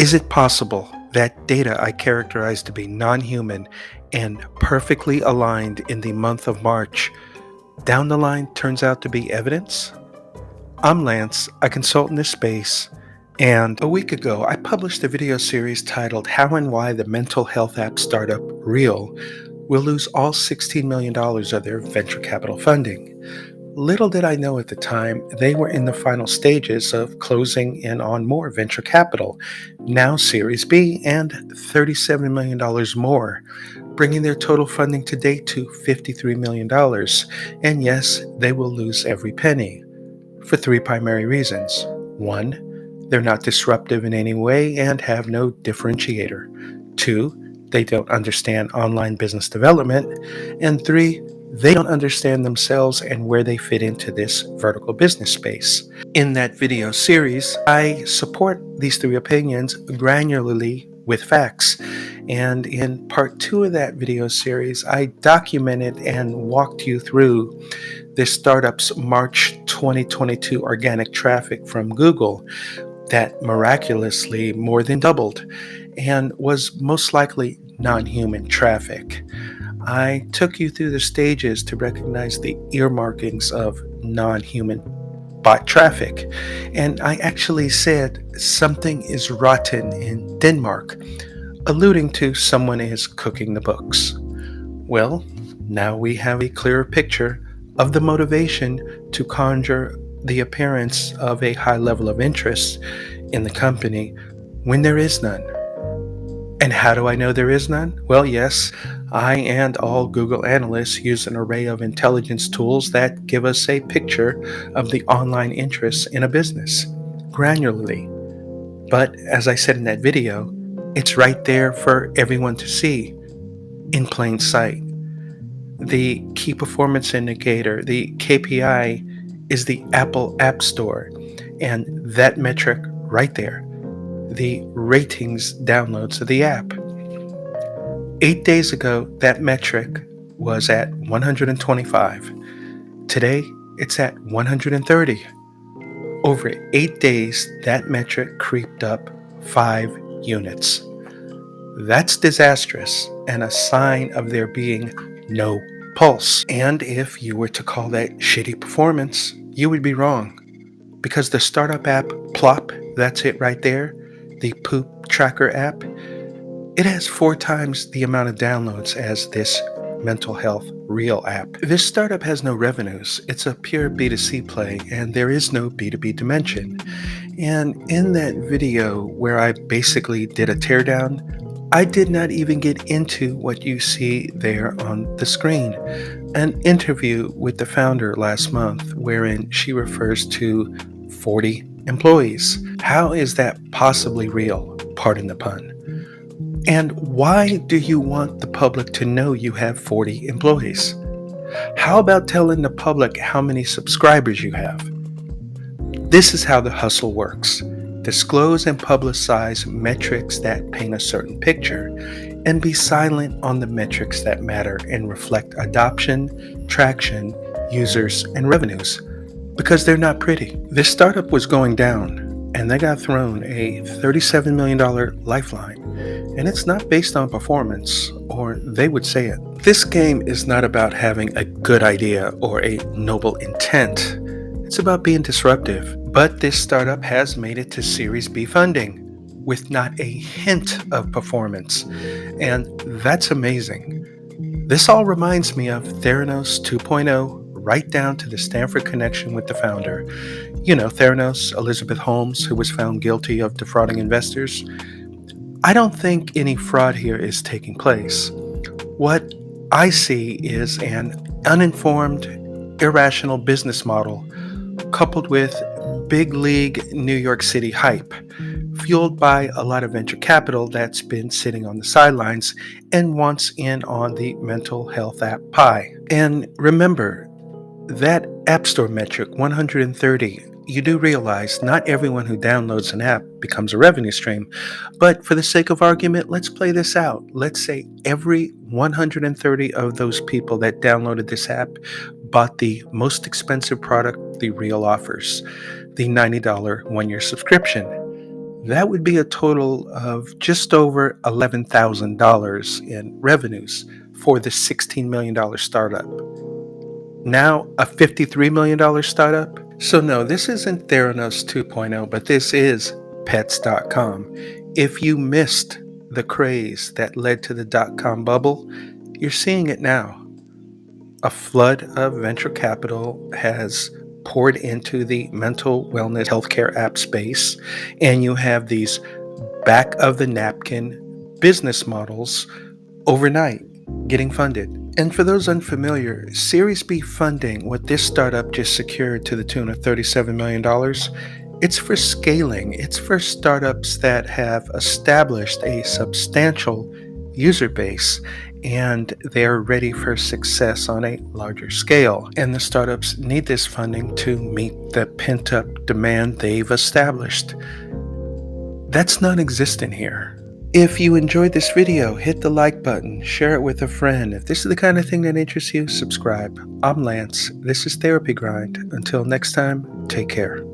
Is it possible that data I characterize to be non-human and perfectly aligned in the month of March down the line turns out to be evidence? I'm Lance, a consultant in this space, and a week ago I published a video series titled How and Why the Mental Health App Startup Real will lose all $16 million of their venture capital funding. Little did I know at the time they were in the final stages of closing in on more venture capital, now Series B, and $37 million more, bringing their total funding to date to $53 million. And yes, they will lose every penny for three primary reasons. One, they're not disruptive in any way and have no differentiator. Two, they don't understand online business development. And three, they don't understand themselves and where they fit into this vertical business space. In that video series, I support these three opinions granularly with facts. And in part two of that video series, I documented and walked you through this startup's March 2022 organic traffic from Google that miraculously more than doubled and was most likely non-human traffic. I took you through the stages to recognize the earmarkings of non-human bot traffic, and I actually said something is rotten in Denmark, alluding to someone is cooking the books. Well, now we have a clearer picture of the motivation to conjure the appearance of a high level of interest in the company when there is none. And how do I know there is none? Well, yes, I and all Google analysts use an array of intelligence tools that give us a picture of the online interests in a business, granularly. But as I said in that video, it's right there for everyone to see, in plain sight. The key performance indicator, the KPI, is the Apple App Store, and that metric right there, the ratings downloads of the app. 8 days ago, that metric was at 125. Today, it's at 130. Over 8 days, that metric creeped up 5 units. That's disastrous and a sign of there being no pulse. And if you were to call that shitty performance, you would be wrong. Because the startup app, Plop, that's it right there, the poop tracker app, it has 4 times the amount of downloads as this mental health real app. This startup has no revenues. It's a pure B2C play, and there is no B2B dimension. And in that video where I basically did a teardown, I did not even get into what you see there on the screen. An interview with the founder last month wherein she refers to 40 employees. How is that possibly real? Pardon the pun. And why do you want the public to know you have 40 employees? How about telling the public how many subscribers you have? This is how the hustle works. Disclose and publicize metrics that paint a certain picture, and be silent on the metrics that matter and reflect adoption, traction, users, and revenues, because they're not pretty. This startup was going down, and they got thrown a $37 million lifeline, and it's not based on performance, or they would say it. This game is not about having a good idea or a noble intent. It's about being disruptive. But this startup has made it to Series B funding with not a hint of performance, and that's amazing. This all reminds me of Theranos 2.0, right down to the Stanford connection with the founder. You know, Theranos, Elizabeth Holmes, who was found guilty of defrauding investors. I don't think any fraud here is taking place. What I see is an uninformed, irrational business model coupled with big league New York City hype, fueled by a lot of venture capital that's been sitting on the sidelines and wants in on the mental health app pie. And remember, that App Store metric, 130, you do realize not everyone who downloads an app becomes a revenue stream. But for the sake of argument, let's play this out. Let's say every 130 of those people that downloaded this app bought the most expensive product the Real offers, the $90 one-year subscription. That would be a total of just over $11,000 in revenues for the $16 million startup. Now, a $53 million startup? So, no, this isn't Theranos 2.0, but this is pets.com. If you missed the craze that led to the dot-com bubble, you're seeing it now. A flood of venture capital has poured into the mental wellness healthcare app space, and you have these back of the napkin business models overnight getting funded. And for those unfamiliar, Series B funding, what this startup just secured to the tune of $37 million, it's for scaling. It's for startups that have established a substantial user base and they're ready for success on a larger scale. And the startups need this funding to meet the pent up demand they've established. That's non existent here. If you enjoyed this video, hit the like button, share it with a friend. If this is the kind of thing that interests you, subscribe. I'm Lance. This is Therapy Grind. Until next time, take care.